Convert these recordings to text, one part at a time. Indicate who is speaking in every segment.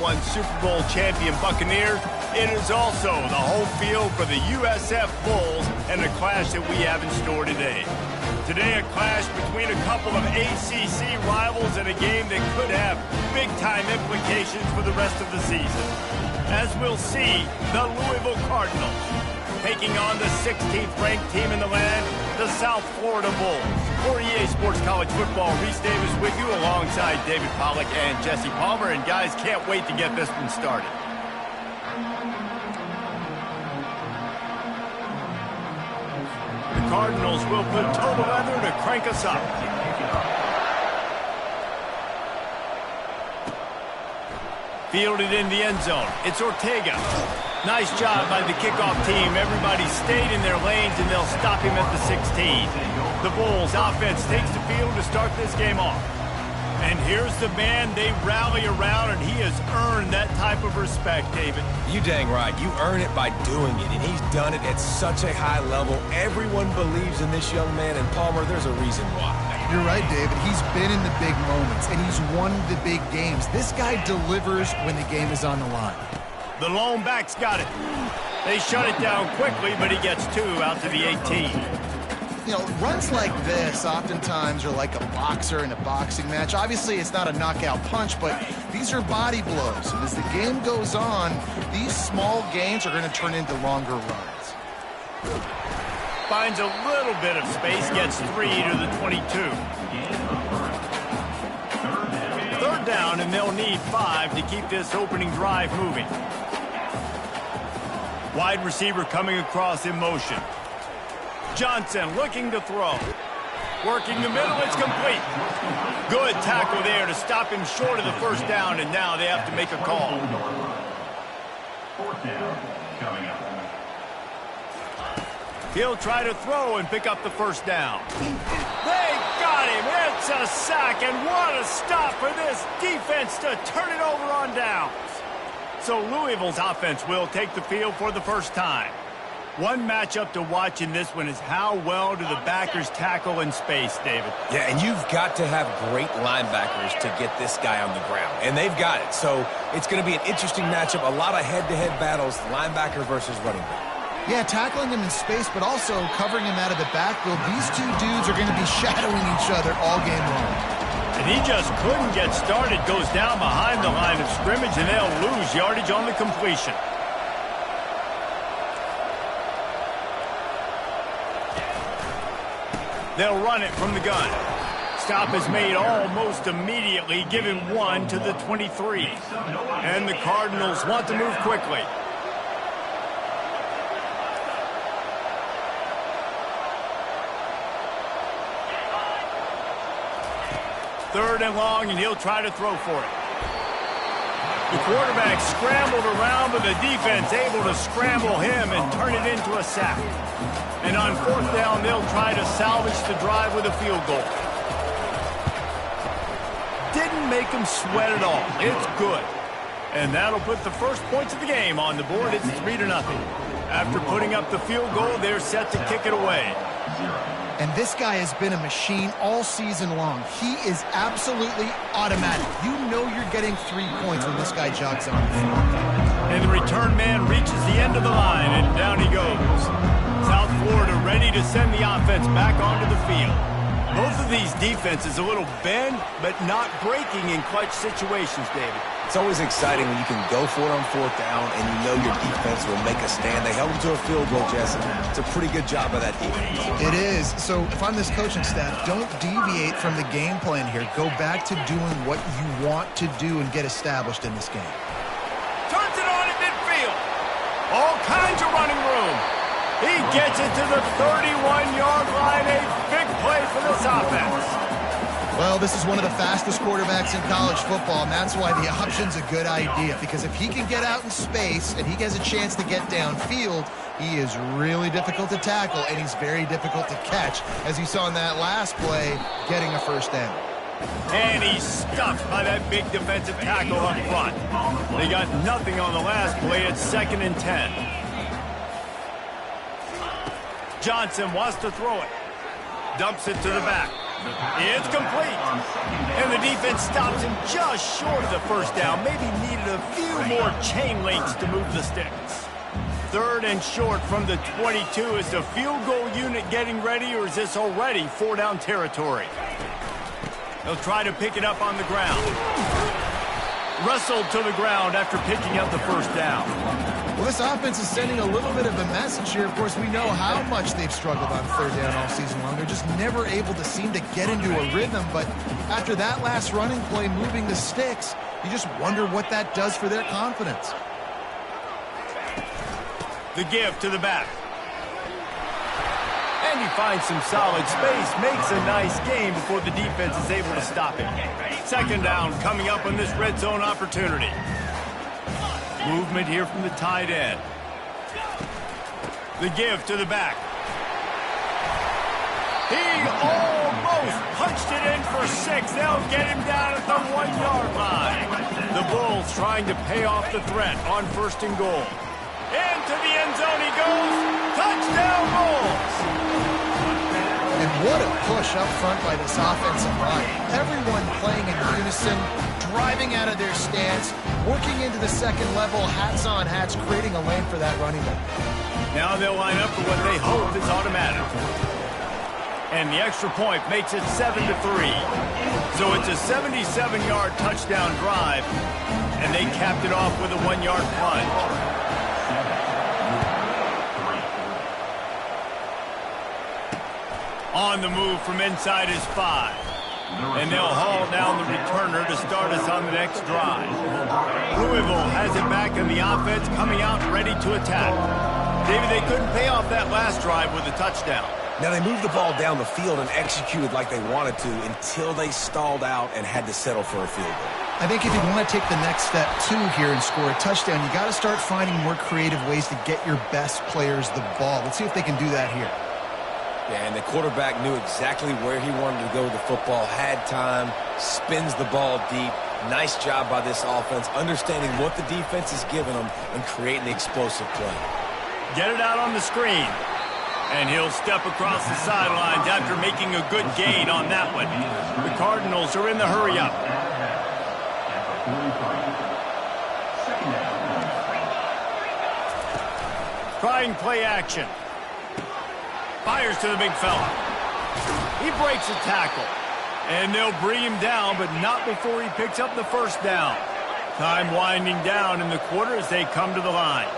Speaker 1: 2021 Super Bowl champion Buccaneers, it is also the home field for the USF Bulls and a clash that we have in store today. Today, a clash between a couple of ACC rivals in a game that could have big-time implications for the rest of the season. As we'll see, the Louisville Cardinals taking on the 16th ranked team in the land, the South Florida Bulls. For EA Sports College Football, Reese Davis with you alongside David Pollack and Jesse Palmer. And guys, can't wait to get this one started. The Cardinals will put total leather to crank us up. Fielded in the end zone. It's Ortega. Nice job by the kickoff team. Everybody stayed in their lanes, and they'll stop him at the 16. The Bulls offense takes the field to start this game off. And here's the man they rally around, and he has earned that type of respect, David.
Speaker 2: You dang right. You earn it by doing it, and he's done it at such a high level. Everyone believes in this young man, and Palmer, there's a reason why.
Speaker 3: You're right, David. He's been in the big moments, and he's won the big games. This guy delivers when the game is on the line.
Speaker 1: The lone back's got it. They shut it down quickly, but he gets two out to the 18.
Speaker 3: You know, runs like this oftentimes are like a boxer in a boxing match. Obviously, it's not a knockout punch, but these are body blows. And as the game goes on, these small gains are going to turn into longer runs.
Speaker 1: Finds a little bit of space, gets 3 to the 22. Third down, and they'll need 5 to keep this opening drive moving. Wide receiver coming across in motion. Johnson looking to throw. Working the middle, it's complete. Good tackle there to stop him short of the first down, and now they have to make a call.
Speaker 4: Fourth down coming up.
Speaker 1: He'll try to throw and pick up the first down. They got him. It's a sack, and what a stop for this defense to turn it over on downs. So Louisville's offense will take the field for the first time. One matchup to watch in this one is how well do the backers tackle in space, David?
Speaker 2: Yeah, and you've got to have great linebackers to get this guy on the ground, and they've got it. So it's going to be an interesting matchup, a lot of head-to-head battles, linebacker versus running back.
Speaker 3: Yeah, tackling him in space, but also covering him out of the backfield. These two dudes are going to be shadowing each other all game long.
Speaker 1: And he just couldn't get started. Goes down behind the line of scrimmage, and they'll lose yardage on the completion. They'll run it from the gun. Stop is made almost immediately, giving 1 to the 23. And the Cardinals want to move quickly. Third and long, and he'll try to throw for it. The quarterback scrambled around, but the defense able to scramble him and turn it into a sack. And on fourth down, they'll try to salvage the drive with a field goal. Didn't make him sweat at all. It's good. And that'll put the first points of the game on the board. It's 3-0. After putting up the field goal, they're set to kick it away.
Speaker 3: And this guy has been a machine all season long. He is absolutely automatic. You know you're getting 3 points when this guy jogs on the field.
Speaker 1: And the return man reaches the end of the line, and down he goes. South Florida ready to send the offense back onto the field. Both of these defenses a little bend, but not breaking in clutch situations, David.
Speaker 2: It's always exciting when you can go for it on fourth down and you know your defense will make a stand. They held them to a field goal, Jesse. It's a pretty good job by that defense.
Speaker 3: It is. So if I'm this coaching staff, don't deviate from the game plan here. Go back to doing what you want to do and get established in this game.
Speaker 1: Turns it on at midfield. All kinds of running room. He gets it to the 31-yard line. A big play for this offense.
Speaker 3: Well, this is one of the fastest quarterbacks in college football, and that's why the option's a good idea. Because if he can get out in space and he has a chance to get downfield, he is really difficult to tackle, and he's very difficult to catch, as you saw in that last play, getting a first down.
Speaker 1: And he's stuffed by that big defensive tackle up front. They got nothing on the last play. It's 2nd and 10. Johnson wants to throw it. Dumps it to the back. It's complete. And the defense stops him just short of the first down. Maybe needed a more chain links to move the sticks. 3rd and short from the 22. Is the field goal unit getting ready, or is this already 4-down territory? They'll try to pick it up on the ground. Wrestled to the ground after picking up the first down.
Speaker 3: Well, this offense is sending a little bit of a message here. Of course, we know how much they've struggled on 3rd down all season long. They're just never able to seem to get into a rhythm. But after that last running play, moving the sticks, you just wonder what that does for their confidence.
Speaker 1: The give to the back. And he finds some solid space, makes a nice game before the defense is able to stop him. 2nd down coming up on this red zone opportunity. Movement here from the tight end. The give to the back. He almost punched it in for 6. They'll get him down at the 1-yard line. The Bulls trying to pay off the threat on 1st and goal. Into the end zone he goes. Touchdown Bulls!
Speaker 3: And what a push up front by this offensive line. Everyone playing in unison, driving out of their stance, working into the 2nd level, hats on hats, creating a lane for that running back.
Speaker 1: Now they'll line up for what they hope is automatic. And the extra point makes it 7-3. So it's a 77-yard touchdown drive, and they capped it off with a 1-yard plunge. On the move from inside his 5. And they'll haul down the returner to start us on the next drive. Louisville has it back in the offense, coming out ready to attack. David, they couldn't pay off that last drive with a touchdown.
Speaker 2: Now, they moved the ball down the field and executed like they wanted to until they stalled out and had to settle for a field goal.
Speaker 3: I think if you want to take the next step, too, here and score a touchdown, you got to start finding more creative ways to get your best players the ball. Let's see if they can do that here.
Speaker 2: Yeah, and the quarterback knew exactly where he wanted to go with the football, had time, spins the ball deep. Nice job by this offense, understanding what the defense is giving them and creating the explosive play.
Speaker 1: Get it out on the screen. And he'll step across the sidelines after making a good gain on that one. The Cardinals are in the hurry-up. Trying play action. Fires to the big fella. He breaks a tackle. And they'll bring him down, but not before he picks up the 1st down. Time winding down in the quarter as they come to the line.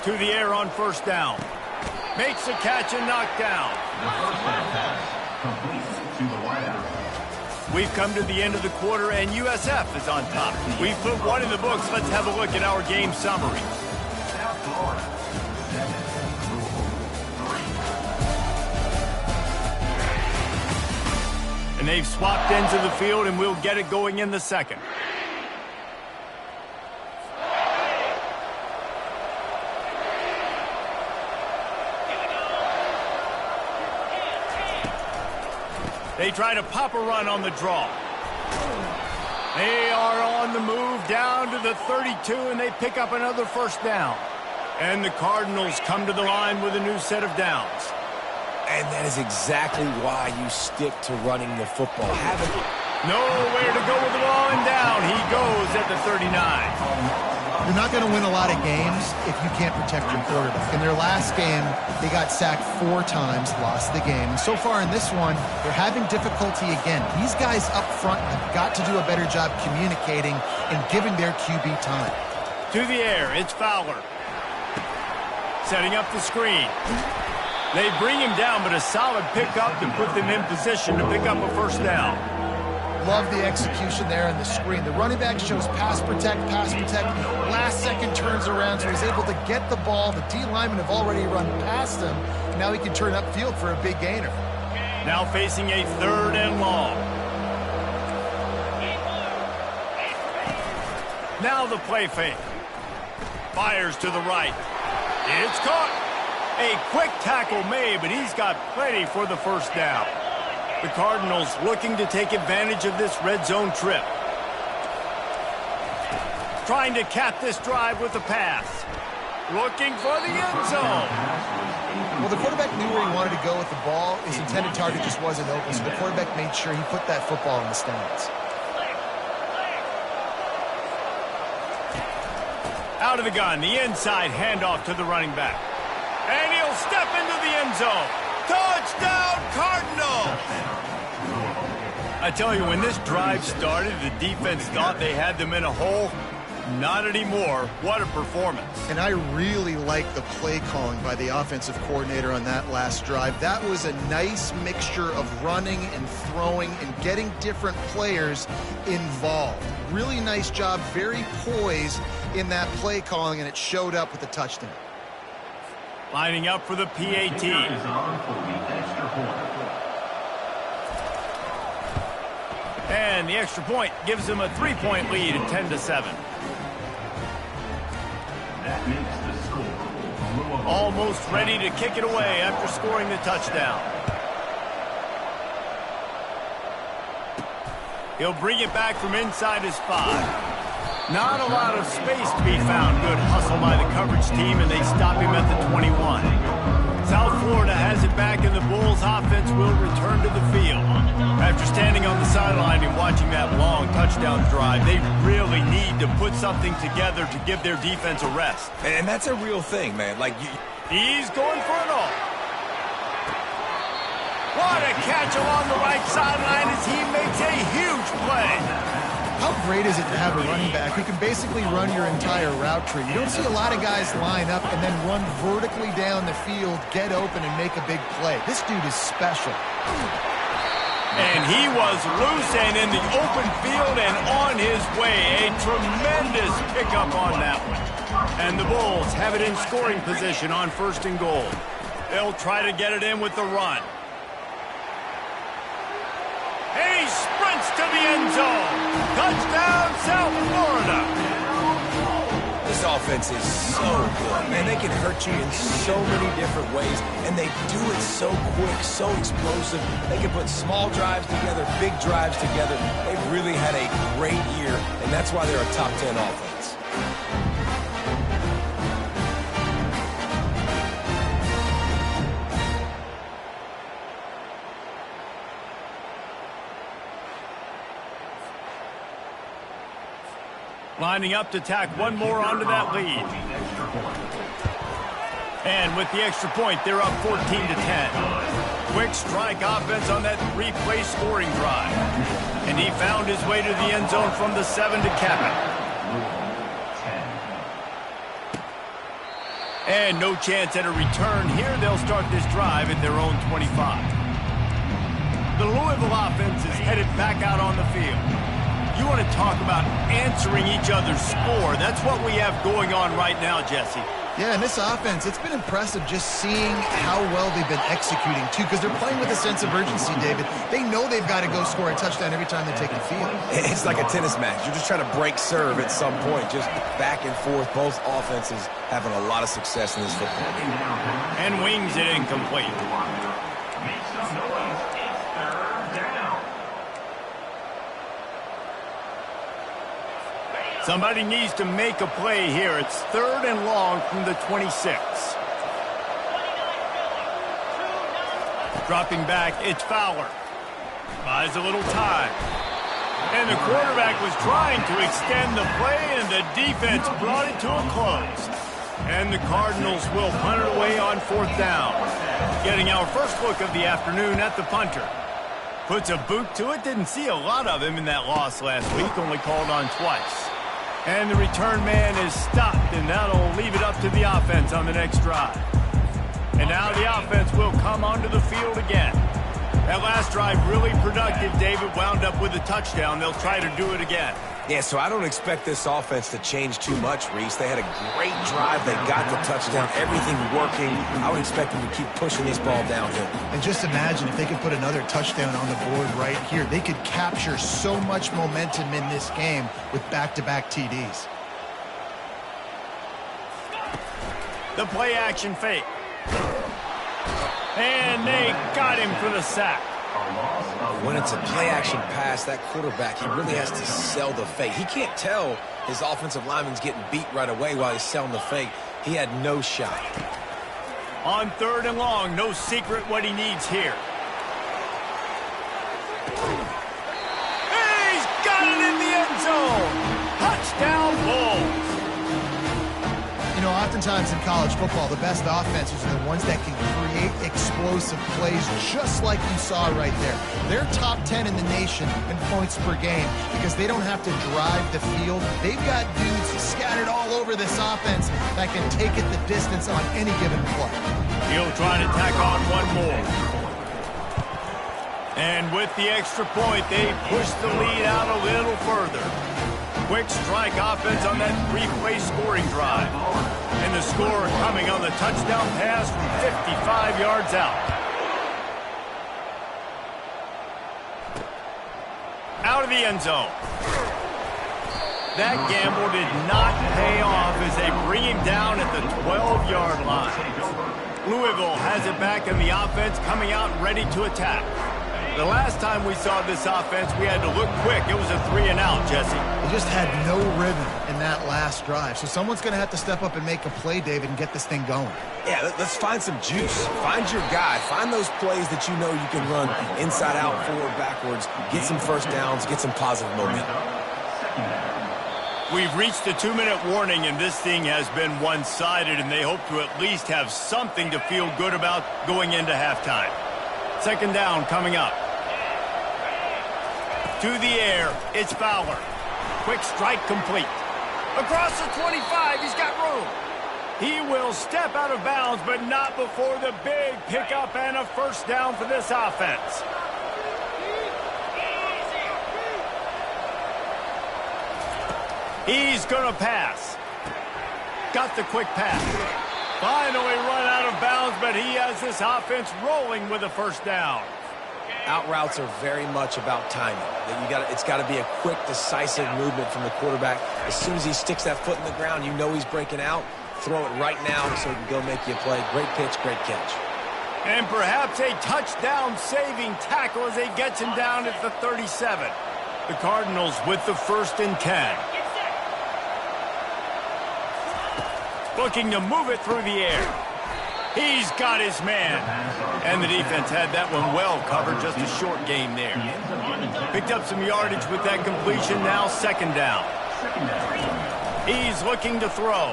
Speaker 1: To the air on 1st down. Makes the catch and knocked down. We've come to the end of the quarter, and USF is on top. We've put one in the books. Let's have a look at our game summary. And they've swapped ends of the field, and we'll get it going in the 2nd. They try to pop a run on the draw. They are on the move down to the 32, and they pick up another 1st down. And the Cardinals come to the line with a new set of downs.
Speaker 2: And that is exactly why you stick to running the football.
Speaker 1: Nowhere to go with the ball, and down he goes at the 39.
Speaker 3: You're not going to win a lot of games if you can't protect your quarterback. In their last game, they got sacked 4 times, lost the game. And so far in this one, they're having difficulty again. These guys up front have got to do a better job communicating and giving their QB time.
Speaker 1: To the air, it's Fowler. Setting up the screen. They bring him down, but a solid pickup to put them in position to pick up a 1st down.
Speaker 3: Love the execution there on the screen. The running back shows pass protect. Last second turns around, so he's able to get the ball. The D linemen have already run past him. Now he can turn upfield for a big gainer.
Speaker 1: Now facing a 3rd and long. Now the play fake. Fires to the right. It's caught. A quick tackle made, but he's got plenty for the 1st down. The Cardinals looking to take advantage of this red zone trip. Trying to cap this drive with a pass. Looking for the end zone.
Speaker 3: Well, the quarterback knew where he wanted to go with the ball. His intended target just wasn't open, so the quarterback made sure he put that football in the stands.
Speaker 1: Out of the gun, the inside handoff to the running back. And he'll step into the end zone. Touchdown, Cardinals! I tell you, when this drive started, the defense thought they had them in a hole. Not anymore. What a performance.
Speaker 3: And I really like the play calling by the offensive coordinator on that last drive. That was a nice mixture of running and throwing and getting different players involved. Really nice job, very poised in that play calling, and it showed up with the touchdown.
Speaker 1: Lining up for the PAT. And the extra point gives them a 3-point lead at 10-7.
Speaker 4: That makes the score.
Speaker 1: Almost ready to kick it away after scoring the touchdown. He'll bring it back from inside his 5. Not a lot of space to be found. Good hustle by the coverage team, and they stop him at the 21. South Florida has it back, and the Bulls offense will return to the field. After standing on the sideline and watching that long touchdown drive, they really need to put something together to give their defense a rest.
Speaker 2: And that's a real thing, man.
Speaker 1: He's going for it all. What a catch along the right sideline as he makes a huge play.
Speaker 3: How great is it to have a running back who can basically run your entire route tree? You don't see a lot of guys line up and then run vertically down the field, get open, and make a big play. This dude is special.
Speaker 1: And he was loose and in the open field and on his way. A tremendous pickup on that one. And the Bulls have it in scoring position on 1st and goal. They'll try to get it in with the run. He sprints to the end zone. Touchdown, South Florida.
Speaker 2: This offense is so good, man. They can hurt you in so many different ways, and they do it so quick, so explosive. They can put small drives together, big drives together. They've really had a great year, and that's why they're a top 10 offense.
Speaker 1: Lining up to tack one more onto that lead. And with the extra point, they're up 14-10. Quick strike offense on that 3-play scoring drive. And he found his way to the end zone from the 7 to cap it. And no chance at a return here. They'll start this drive at their own 25. The Louisville offense is headed back out on the field. You want to talk about answering each other's score. That's what we have going on right now, Jesse.
Speaker 3: Yeah, and this offense, it's been impressive just seeing how well they've been executing, too, because they're playing with a sense of urgency, David. They know they've got to go score a touchdown every time they take the field.
Speaker 2: It's like a tennis match. You're just trying to break serve at some point, just back and forth. Both offenses having a lot of success in this football game.
Speaker 1: And wings it incomplete. Somebody needs to make a play here. It's 3rd and long from the 26. Dropping back, it's Fowler. Buys a little time. And the quarterback was trying to extend the play, and the defense brought it to a close. And the Cardinals will punt it away on 4th down. Getting our first look of the afternoon at the punter. Puts a boot to it. Didn't see a lot of him in that loss last week. Only called on twice. And the return man is stopped, and that'll leave it up to the offense on the next drive. And now the offense will come onto the field again. That last drive really productive. David wound up with a touchdown. They'll try to do it again.
Speaker 2: Yeah, so I don't expect this offense to change too much, Reese. They had a great drive. They got the touchdown. Everything working. I would expect them to keep pushing this ball downhill.
Speaker 3: And just imagine if they could put another touchdown on the board right here. They could capture so much momentum in this game with back-to-back TDs.
Speaker 1: The play-action fake. And they got him for the sack.
Speaker 2: When it's a play-action pass, that quarterback, he really has to sell the fake. He can't tell his offensive lineman's getting beat right away while he's selling the fake. He had no shot.
Speaker 1: On 3rd and long, no secret what he needs here. He's got it in the end zone. Touchdown, Bulls.
Speaker 3: You know, oftentimes in college football, the best offenses are the ones that can create explosive plays just like you saw right there. They're top 10 in the nation in points per game because they don't have to drive the field. They've got dudes scattered all over this offense that can take it the distance on any given play.
Speaker 1: He'll try to tack on one more. And with the extra point, they push the lead out a little further. Quick strike offense on that 3-play scoring drive. And the score coming on the touchdown pass from 55 yards out. Out of the end zone. That gamble did not pay off as they bring him down at the 12-yard line. Louisville has it back in the offense, coming out ready to attack. The last time we saw this offense, we had to look quick. It was a 3-and-out, Jesse.
Speaker 3: They just had no rhythm in that last drive. So someone's going to have to step up and make a play, David, and get this thing going.
Speaker 2: Yeah, let's find some juice. Find your guy. Find those plays that you know you can run inside out, forward, backwards. Get some first downs. Get some positive momentum.
Speaker 1: We've reached the 2-minute warning, and this thing has been one-sided, and they hope to at least have something to feel good about going into halftime. 2nd down coming up. To the air, it's Fowler. Quick strike complete. Across the 25, he's got room. He will step out of bounds, but not before the big pickup and a first down for this offense. He's going to pass. Got the quick pass. Finally run out of bounds, but he has this offense rolling with a first down.
Speaker 2: Out routes are very much about timing. It's got to be a quick, decisive movement from the quarterback. As soon as he sticks that foot in the ground, you know he's breaking out. Throw it right now so he can go make you a play. Great pitch, great catch.
Speaker 1: And perhaps a touchdown-saving tackle as he gets him down at the 37. The Cardinals with the 1st and 10. Looking to move it through the air. He's got his man. And the defense had that one well covered, just a short game there. Picked up some yardage with that completion, now 2nd down. He's looking to throw.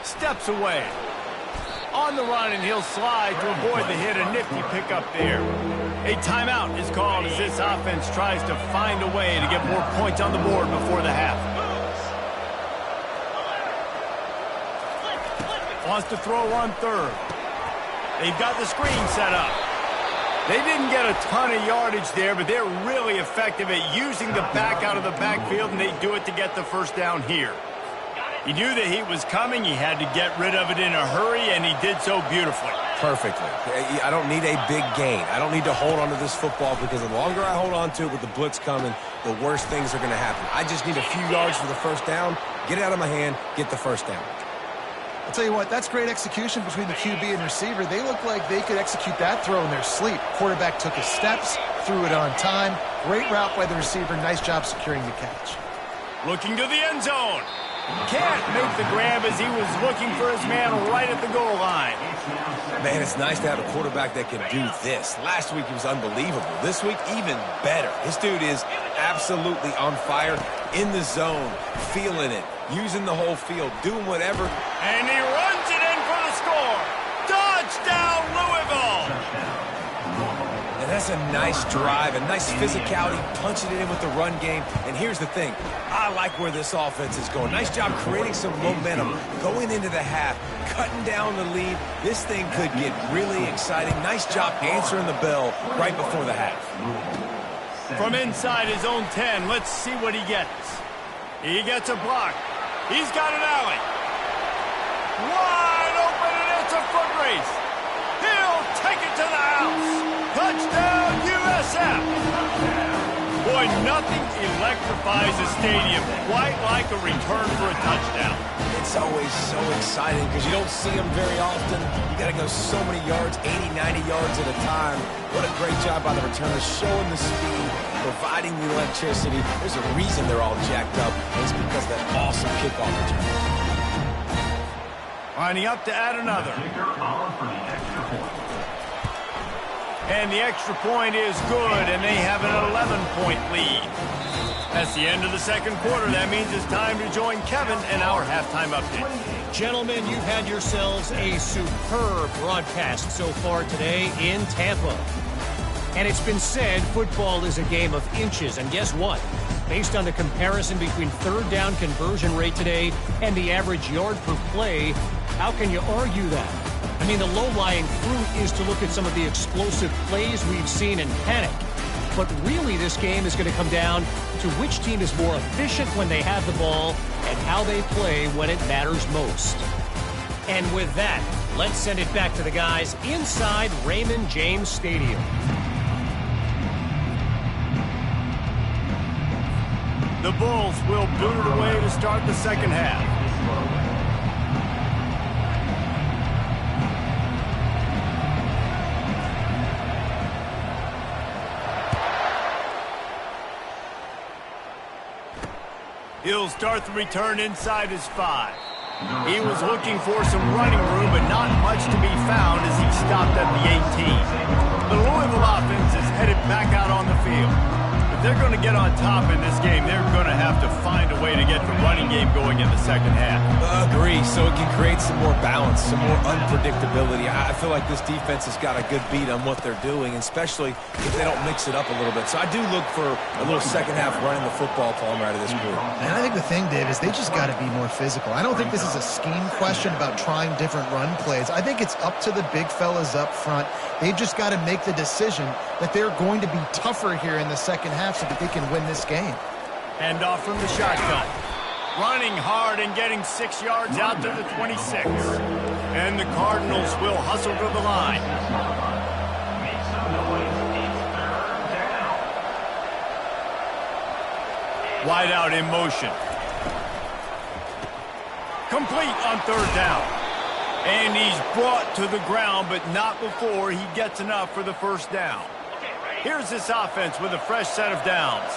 Speaker 1: Steps away. On the run, and he'll slide to avoid the hit. A nifty pickup there. A timeout is called as this offense tries to find a way to get more points on the board before the half. Wants to throw on 3rd. They've got the screen set up. They didn't get a ton of yardage there, but they're really effective at using the back out of the backfield, and they do it to get the first down here. He knew the heat was coming. He had to get rid of it in a hurry, and he did so beautifully.
Speaker 2: Perfectly. I don't need a big gain. I don't need to hold on to this football because the longer I hold on to it with the blitz coming, the worse things are going to happen. I just need a few yards for the first down, get it out of my hand, get the first down.
Speaker 3: I'll tell you what, that's great execution between the QB and receiver. They look like they could execute that throw in their sleep. Quarterback took his steps, threw it on time. Great route by the receiver. Nice job securing the catch.
Speaker 1: Looking to the end zone. Can't make the grab as he was looking for his man right at the goal line.
Speaker 2: Man, it's nice to have a quarterback that can do this. Last week he was unbelievable. This week, even better. This dude is absolutely on fire, in the zone, feeling it, using the whole field, doing whatever.
Speaker 1: And he runs it in for the score. Touchdown, Louisville!
Speaker 2: And that's a nice drive, a nice physicality, punching it in with the run game. And here's the thing. I like where this offense is going. Nice job creating some momentum, going into the half, cutting down the lead. This thing could get really exciting. Nice job answering the bell right before the half.
Speaker 1: From inside his own 10, let's see what he gets. He gets a block. He's got an alley. Wide open, and it's a foot race. He'll take it to the house. Touchdown, USF. Boy, nothing electrifies a stadium quite like a return for a touchdown.
Speaker 2: It's always so exciting because you don't see them very often. You got to go so many yards, 80, 90 yards at a time. What a great job by the returners, showing the speed, providing the electricity. There's a reason they're all jacked up. It's because of that awesome kickoff return.
Speaker 1: Lining up to add another. And the extra point is good, and they have an 11-point lead. That's the end of the second quarter. That means it's time to join Kevin in our halftime update.
Speaker 5: Gentlemen, you've had yourselves a superb broadcast so far today in Tampa. And it's been said football is a game of inches. And guess what? Based on the comparison between third down conversion rate today and the average yard per play, how can you argue that? I mean, the low-lying fruit is to look at some of the explosive plays we've seen and panic. But really, this game is going to come down to which team is more efficient when they have the ball and how they play when it matters most. And with that, let's send it back to the guys inside Raymond James Stadium.
Speaker 1: The Bulls will boot it away to start the second half. He'll start the return inside his 5. He was looking for some running room, but not much to be found as he stopped at the 18. The Louisville offense is headed back out on the field. If they're going to get on top in this game, they're going to have to find a way to get the running game going in the second half.
Speaker 2: Agree, so it can create some more balance, some more unpredictability. I feel like this defense has got a good beat on what they're doing, especially if they don't mix it up a little bit. So I do look for a little second half running the football Palmer out of this group.
Speaker 3: And I think the thing, Dave, is they just got to be more physical. I don't think this is a scheme question about trying different run plays. I think it's up to the big fellas up front. They've just got to make the decision that they're going to be tougher here in the second half so that they can win this game.
Speaker 1: Hand off from the shotgun. Running hard and getting 6 yards out to the 26. And the Cardinals will hustle to the line. Wide out in motion. Complete on third down. And he's brought to the ground, but not before he gets enough for the first down. Here's this offense with a fresh set of downs.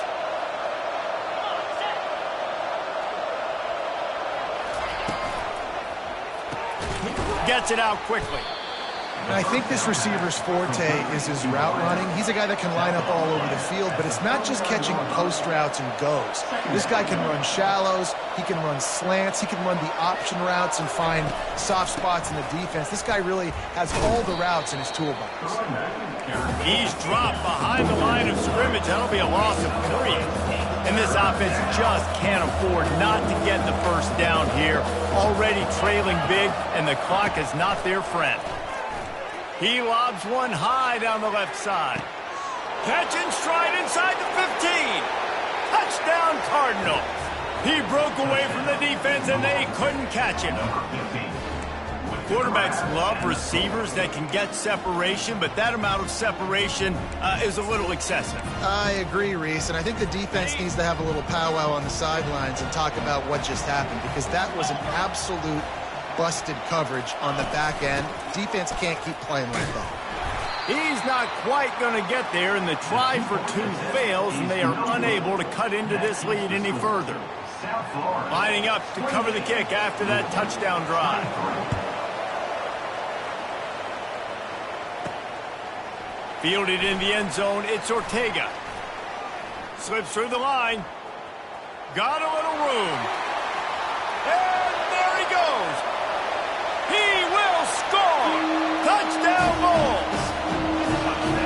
Speaker 1: Gets it out quickly.
Speaker 3: And I think this receiver's forte is his route running. He's a guy that can line up all over the field, but it's not just catching post routes and goes. This guy can run shallows, he can run slants, he can run the option routes and find soft spots in the defense. This guy really has all the routes in his toolbox.
Speaker 1: He's dropped behind the line of scrimmage. That'll be a loss of 3. And this offense just can't afford not to get the first down here. Already trailing big, and the clock is not their friend. He lobs one high down the left side. Catch and stride inside the 15. Touchdown, Cardinals. He broke away from the defense, and they couldn't catch him. Quarterbacks love receivers that can get separation, but that amount of separation is a little excessive.
Speaker 3: I agree, Reese, and I think the defense needs to have a little powwow on the sidelines and talk about what just happened, because that was an absolute busted coverage on the back end. Defense can't keep playing like that.
Speaker 1: He's not quite going to get there, and the try for 2 fails, and they are unable to cut into this lead any further. Lining up to cover the kick after that touchdown drive. Fielded in the end zone, it's Ortega. Slips through the line. Got a little room. And there he goes. He will score. Touchdown Bulls.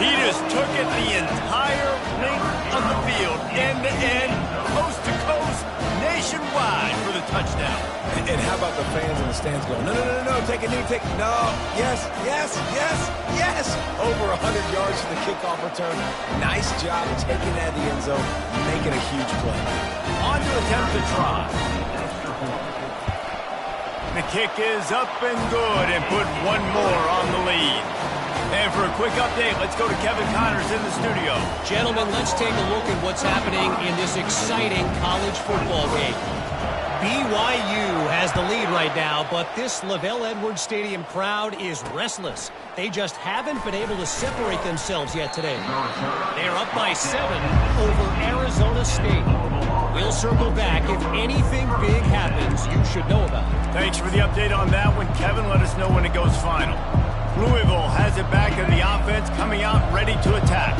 Speaker 1: He just took it the entire length of the field, end to end, coast to coast, nationwide for the touchdown.
Speaker 2: And how about the fans in the stands going, no, no, no, no, take a knee, take, no, yes, yes, yes, yes. Over 100 yards for the kickoff return. Nice job taking that to the end zone, making a huge play.
Speaker 1: On to attempt the try. The kick is up and good and put one more on the lead. And for a quick update, let's go to Kevin Connors in the studio.
Speaker 5: Gentlemen, let's take a look at what's happening in this exciting college football game. BYU has the lead right now, but this LaVell Edwards Stadium crowd is restless. They just haven't been able to separate themselves yet today. They're up by 7 over Arizona State. We'll circle back if anything big happens you should know about.
Speaker 1: Thanks for the update on that one, Kevin. Let us know when it goes final. Louisville has it back in the offense, coming out ready to attack.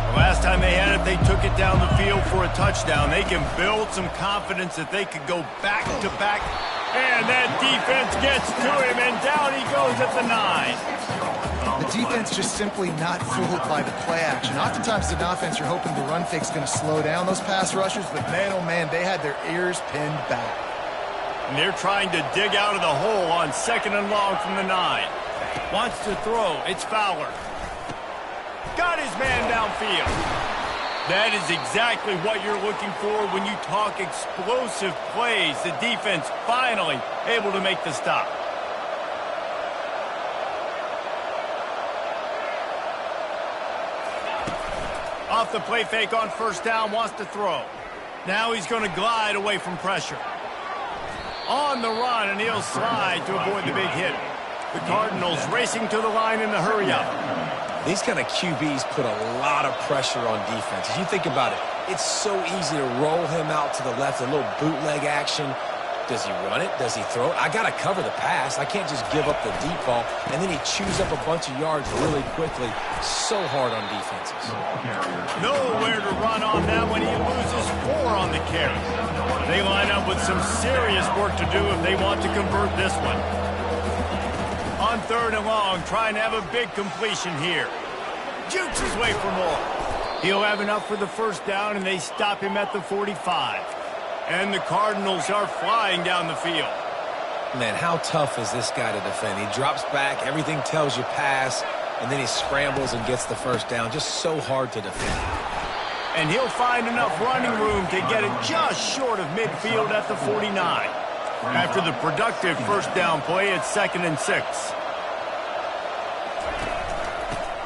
Speaker 1: The last time they had it, they took it down the field for a touchdown. They can build some confidence that they could go back-to-back. And that defense gets to him, and down he goes at the 9.
Speaker 3: The defense just simply not fooled by the play action. Oftentimes, in offense, you're hoping the run fake's going to slow down those pass rushers, but man, oh man, they had their ears pinned back.
Speaker 1: And they're trying to dig out of the hole on 2nd and long from the 9. Wants to throw. It's Fowler. Got his man downfield. That is exactly what you're looking for when you talk explosive plays. The defense finally able to make the stop. Off the play fake on 1st down, wants to throw. Now he's going to glide away from pressure. On the run, and he'll slide to avoid the big hit. The Cardinals racing to the line in the hurry-up.
Speaker 2: These kind of QBs put a lot of pressure on defense. As you think about it, it's so easy to roll him out to the left, a little bootleg action. Does he run it? Does he throw it? I got to cover the pass. I can't just give up the deep ball. And then he chews up a bunch of yards really quickly. So hard on defenses.
Speaker 1: Nowhere to run on that when he loses 4 on the carry. They line up with some serious work to do if they want to convert this one. On 3rd and long, trying to have a big completion here. Jukes his way for more. He'll have enough for the 1st down, and they stop him at the 45. And the Cardinals are flying down the field.
Speaker 2: Man, how tough is this guy to defend? He drops back, everything tells you pass, and then he scrambles and gets the 1st down. Just so hard to defend.
Speaker 1: And he'll find enough running room to get it just short of midfield at the 49. After the productive 1st down play, it's 2nd and 6.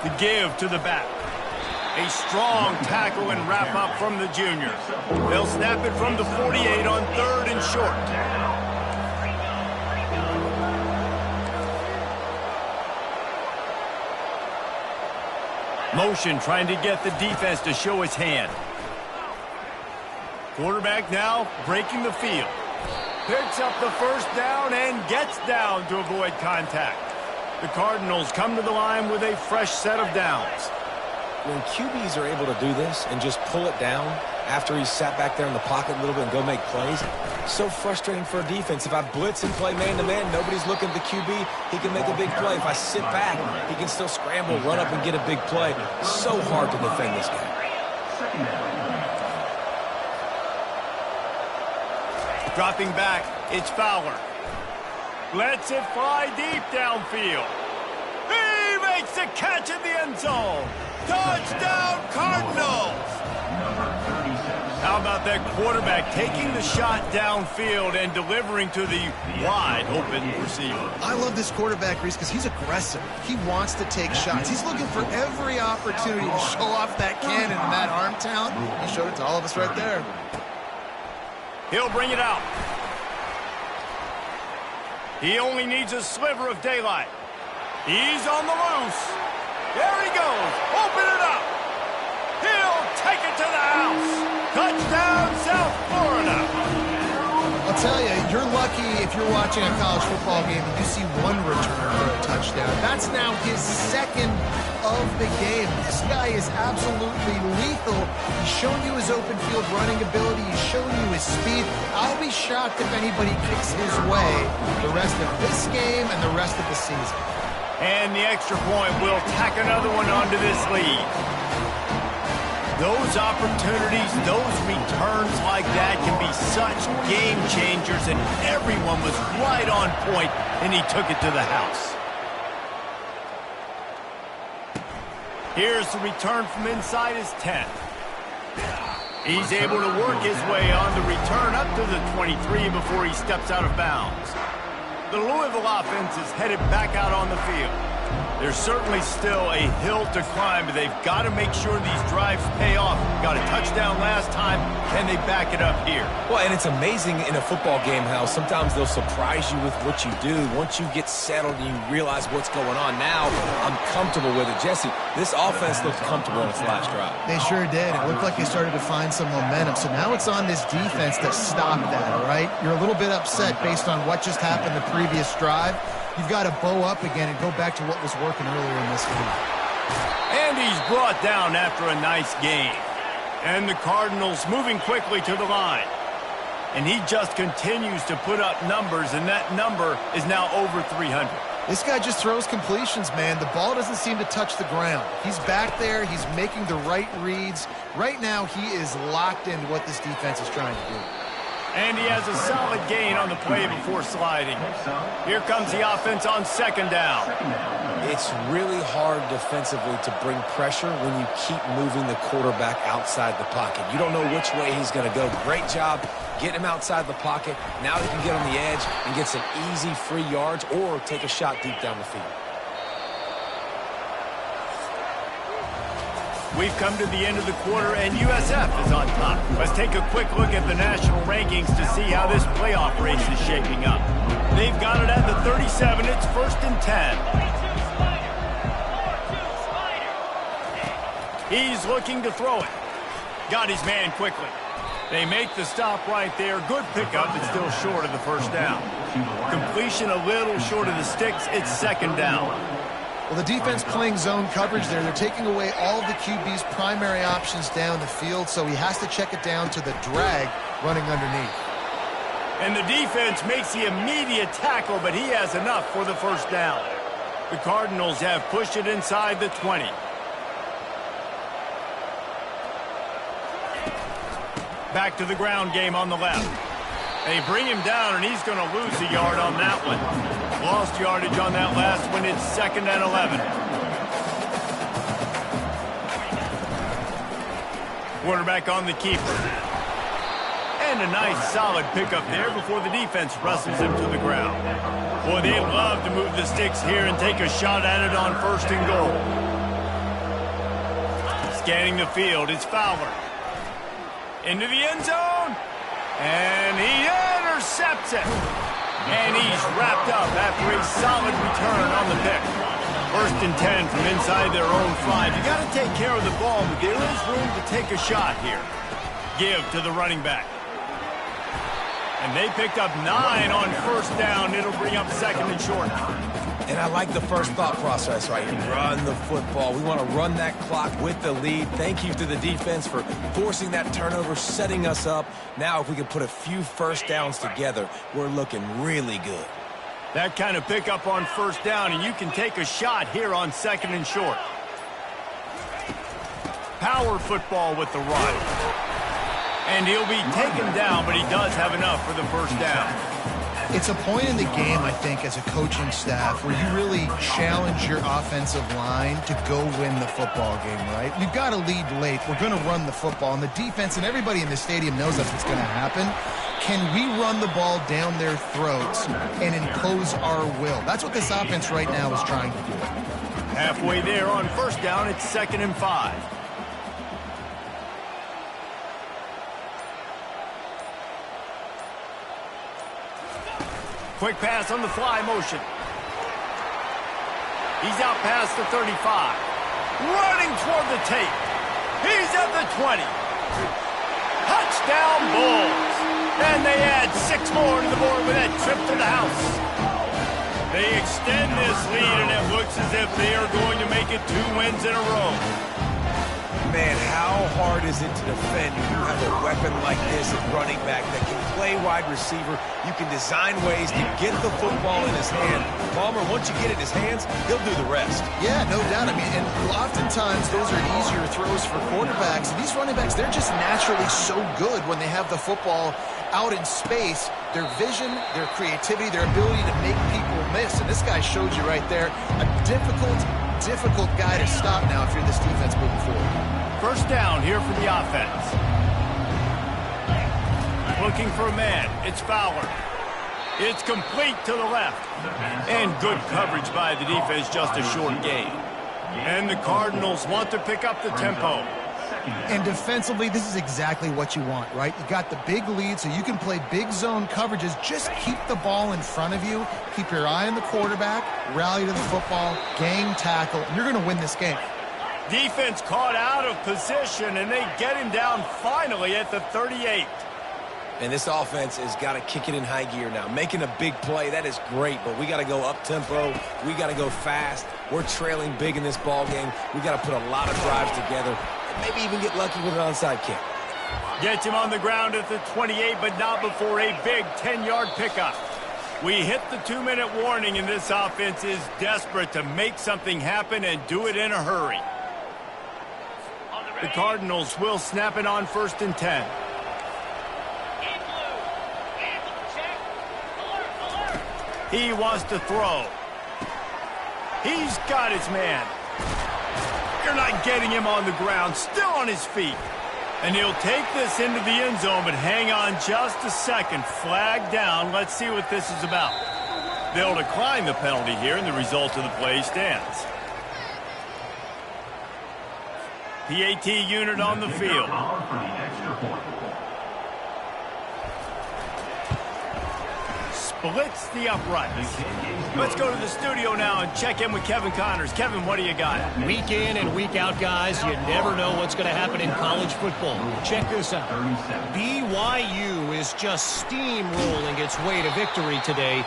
Speaker 1: The give to the back. A strong tackle and wrap up from the junior. They'll snap it from the 48 on 3rd and short. Motion trying to get the defense to show its hand. Quarterback now breaking the field. Picks up the 1st down and gets down to avoid contact. The Cardinals come to the line with a fresh set of downs.
Speaker 2: When QBs are able to do this and just pull it down after he's sat back there in the pocket a little bit and go make plays, so frustrating for a defense. If I blitz and play man-to-man, nobody's looking at the QB, he can make a big play. If I sit back, he can still scramble, run up and get a big play. So hard to defend this guy.
Speaker 1: Dropping back, it's Fowler. Lets it fly deep downfield. He makes the catch in the end zone. Touchdown, Cardinals! How about that quarterback taking the shot downfield and delivering to the wide-open receiver?
Speaker 3: I love this quarterback, Reese, because he's aggressive. He wants to take shots. He's looking for every opportunity to show off that cannon and that arm talent. He showed it to all of us right there.
Speaker 1: He'll bring it out. He only needs a sliver of daylight. He's on the loose. There he goes. Open it up. He'll take it to the house. Touchdown, South Florida.
Speaker 3: I'll tell you, you're lucky if you're watching a college football game and you see one return for a touchdown. That's now his 2nd of the game. This guy is absolutely lethal. He's shown you his open field running ability. He's shown you his speed. I'll be shocked if anybody kicks his way the rest of this game and the rest of the season.
Speaker 1: And the extra point will tack another one onto this lead. Those opportunities, those returns like that can be such game changers, and everyone was right on point, and he took it to the house. Here's the return from inside his 10. He's able to work his way on the return up to the 23 before he steps out of bounds. The Louisville offense is headed back out on the field. There's certainly still a hill to climb, but they've got to make sure these drives pay off. Got a touchdown last time. Can they back it up here?
Speaker 2: Well, and it's amazing in a football game how sometimes they'll surprise you with what you do. Once you get settled and you realize what's going on, now I'm comfortable with it. Jesse, this offense looked comfortable in its last drive.
Speaker 3: They sure did. It looked like they started to find some momentum. So now it's on this defense to stop that, all right? You're a little bit upset based on what just happened the previous drive. You've got to bow up again and go back to what was working earlier in this game.
Speaker 1: And he's brought down after a nice game. And the Cardinals moving quickly to the line. And he just continues to put up numbers, and that number is now over 300.
Speaker 3: This guy just throws completions, man. The ball doesn't seem to touch the ground. He's back there. He's making the right reads. Right now, he is locked into what this defense is trying to do.
Speaker 1: And he has a solid gain on the play before sliding. Here comes the offense on second down.
Speaker 2: It's really hard defensively to bring pressure when you keep moving the quarterback outside the pocket. You don't know which way he's going to go. Great job getting him outside the pocket. Now he can get on the edge and get some easy free yards or take a shot deep down the field.
Speaker 1: We've come to the end of the quarter, and USF is on top. Let's take a quick look at the national rankings to see how this playoff race is shaping up. They've got it at the 37. It's 1st and 10. He's looking to throw it. Got his man quickly. They make the stop right there. Good pickup, but still short of the first down. Completion a little short of the sticks. It's 2nd down.
Speaker 3: Well, the defense playing zone coverage there. They're taking away all of the QB's primary options down the field, so he has to check it down to the drag running underneath.
Speaker 1: And the defense makes the immediate tackle, but he has enough for the first down. The Cardinals have pushed it inside the 20. Back to the ground game on the left. They bring him down, and he's going to lose a yard on that one. Lost yardage on that last one. It's 2nd and 11. Quarterback on the keeper. And a nice solid pickup there before the defense wrestles him to the ground. Boy, they'd love to move the sticks here and take a shot at it on 1st and goal. Scanning the field, it's Fowler. Into the end zone. And he intercepts it. And he's wrapped up after a solid return on the pick. 1st and 10 from inside their own 5. You got to take care of the ball, but there is room to take a shot here. Give to the running back. And they picked up 9 on 1st down. It'll bring up 2nd and short.
Speaker 2: And I like the first thought process right here. Run the football. We want to run that clock with the lead. Thank you to the defense for forcing that turnover, setting us up. Now if we can put a few first downs together, we're looking really good.
Speaker 1: That kind of pickup on 1st down, and you can take a shot here on 2nd and short. Power football with the run. And he'll be taken down, but he does have enough for the first down.
Speaker 3: It's a point in the game, I think, as a coaching staff where you really challenge your offensive line to go win the football game, right? We've got to lead late. We're going to run the football. And the defense and everybody in the stadium knows that's what's going to happen. Can we run the ball down their throats and impose our will? That's what this offense right now is trying to do.
Speaker 1: Halfway there on 1st down, it's 2nd and 5. Quick pass on the fly motion. He's out past the 35. Running toward the tape. He's at the 20. Touchdown Bulls. And they add 6 more to the board with that trip to the house. They extend this lead, and it looks as if they are going to make it 2 wins in a row.
Speaker 2: Man, how hard is it to defend when you have a weapon like this at running back that can play wide receiver? You can design ways to get the football in his hand. Palmer, once you get it in his hands, he'll do the rest.
Speaker 3: Yeah, no doubt. I mean, and oftentimes those are easier throws for quarterbacks. And these running backs, they're just naturally so good when they have the football out in space. Their vision, their creativity, their ability to make people miss. And this guy showed you right there a difficult guy to stop now if you're this defense moving forward.
Speaker 1: 1st down here for the offense. Looking for a man. It's Fowler. It's complete to the left. And good coverage by the defense, just a short gain. And the Cardinals want to pick up the tempo.
Speaker 3: And defensively, this is exactly what you want, right? You got the big lead, so you can play big zone coverages. Just keep the ball in front of you. Keep your eye on the quarterback, rally to the football, gang tackle, and you're going to win this game.
Speaker 1: Defense caught out of position, and they get him down finally at the 38.
Speaker 2: And this offense has got to kick it in high gear now. Making a big play, that is great, but we got to go up-tempo. We got to go fast. We're trailing big in this ball game. We got to put a lot of drives together and maybe even get lucky with an onside kick.
Speaker 1: Gets him on the ground at the 28, but not before a big 10-yard pickup. We hit the 2-minute warning, and this offense is desperate to make something happen and do it in a hurry. The Cardinals will snap it on 1st and 10. He wants to throw. He's got his man. You're not getting him on the ground, still on his feet. And he'll take this into the end zone, but hang on just a second. Flag down. Let's see what this is about. They'll decline the penalty here, and the result of the play stands. PAT unit on the field. Splits the uprights. Let's go to the studio now and check in with Kevin Connors. Kevin, what do you got?
Speaker 5: Week in and week out, guys, you never know what's going to happen in college football. Check this out. BYU is just steamrolling its way to victory today.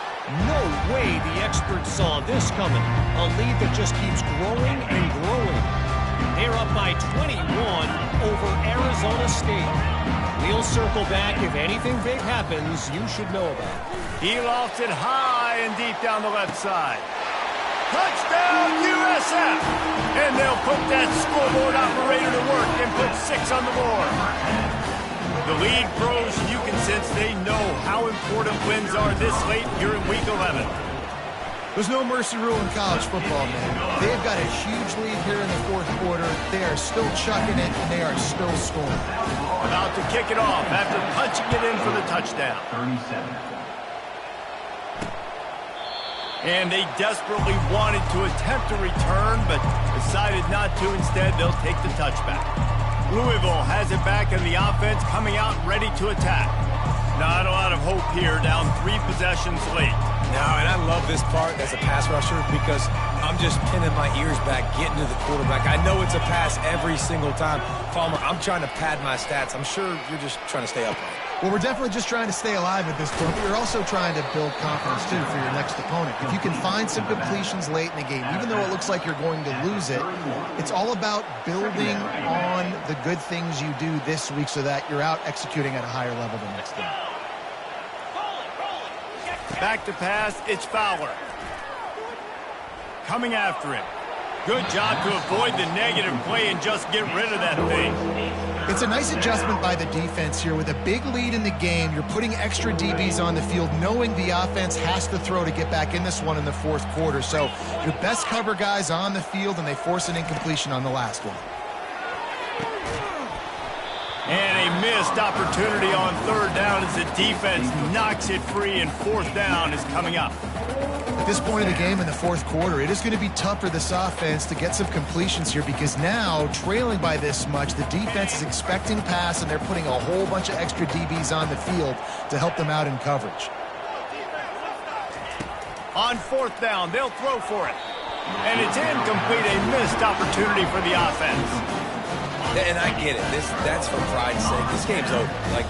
Speaker 5: No way the experts saw this coming. A lead that just keeps growing and growing. They're up by 21 over Arizona State. We'll circle back. If anything big happens, you should know about it.
Speaker 1: He lofts it high and deep down the left side. Touchdown, USF! And they'll put that scoreboard operator to work and put 6 on the board. The lead grows, and you can sense they know how important wins are this late here in Week 11.
Speaker 3: There's no mercy rule in college football, man. They've got a huge lead here in the 4th quarter. They are still chucking it, and they are still scoring.
Speaker 1: About to kick it off after punching it in for the touchdown.
Speaker 4: 37.
Speaker 1: And they desperately wanted to attempt a return, but decided not to. Instead, they'll take the touchback. Louisville has it back, and the offense coming out ready to attack. Not a lot of hope here, down 3 possessions late.
Speaker 2: No, and I love this part as a pass rusher because I'm just pinning my ears back, getting to the quarterback. I know it's a pass every single time. Palmer, I'm trying to pad my stats. I'm sure you're just trying to stay upright.
Speaker 3: Well, we're definitely just trying to stay alive at this point, but you're also trying to build confidence, too, for your next opponent. If you can find some completions late in the game, even though it looks like you're going to lose it, it's all about building on the good things you do this week so that you're out executing at a higher level the next game.
Speaker 1: Back to pass, it's Fowler. Coming after him. Good job to avoid the negative play and just get rid of that thing.
Speaker 3: It's a nice adjustment by the defense here. With a big lead in the game, you're putting extra DBs on the field, knowing the offense has to throw to get back in this one in the 4th quarter. So your best cover guys on the field, and they force an incompletion on the last one.
Speaker 1: And a missed opportunity on 3rd down as the defense knocks it free, and 4th down is coming up.
Speaker 3: At this point of the game in the 4th quarter, it is going to be tough for this offense to get some completions here because now, trailing by this much, the defense is expecting pass, and they're putting a whole bunch of extra DBs on the field to help them out in coverage.
Speaker 1: On 4th down, they'll throw for it. And it's incomplete, a missed opportunity for the offense.
Speaker 2: And I get it. That's for pride's sake. This game's over. Like,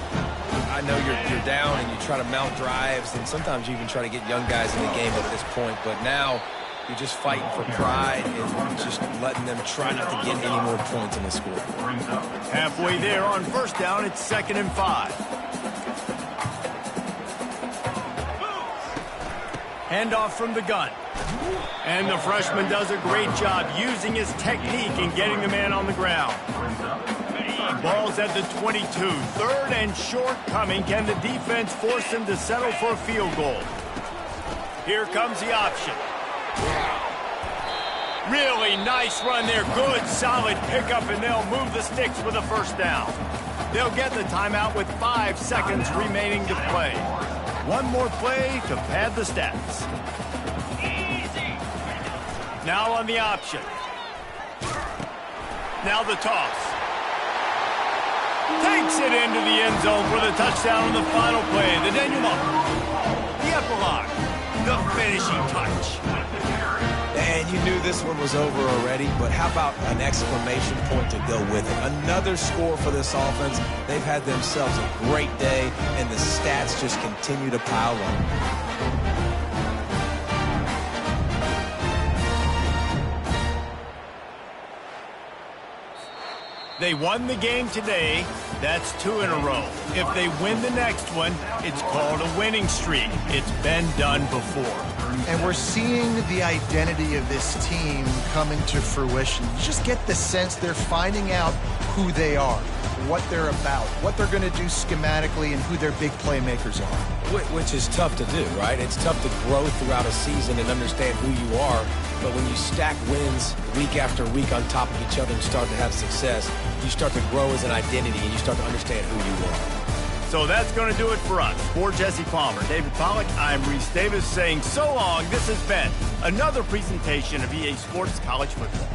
Speaker 2: I know you're down and you try to mount drives, and sometimes you even try to get young guys in the game at this point. But now you're just fighting for pride and just letting them try not to get any more points in the scoreboard.
Speaker 1: Halfway there on 1st down, it's 2nd and 5. Handoff from the gun. And the freshman does a great job using his technique and getting the man on the ground. Ball's at the 22. 3rd and short coming. Can the defense force him to settle for a field goal? Here comes the option. Really nice run there. Good, solid pickup, and they'll move the sticks with a 1st down. They'll get the timeout with 5 seconds remaining to play. One more play to pad the stats. Now on the option. Now the toss. Takes it into the end zone for the touchdown on the final play. The denouement. The epilogue. The finishing touch.
Speaker 2: And you knew this one was over already, but how about an exclamation point to go with it? Another score for this offense. They've had themselves a great day, and the stats just continue to pile up.
Speaker 1: They won the game today. That's 2 in a row. If they win the next one, it's called a winning streak. It's been done before.
Speaker 3: And we're seeing the identity of this team coming to fruition. You just get the sense they're finding out who they are, what they're about, what they're going to do schematically, and who their big playmakers are.
Speaker 2: Which is tough to do, right? It's tough to grow throughout a season and understand who you are. But when you stack wins week after week on top of each other and start to have success, you start to grow as an identity and you start to understand who you are.
Speaker 1: So that's going to do it for us. For Jesse Palmer, David Pollack, I'm Reese Davis saying so long. This has been another presentation of EA Sports College Football.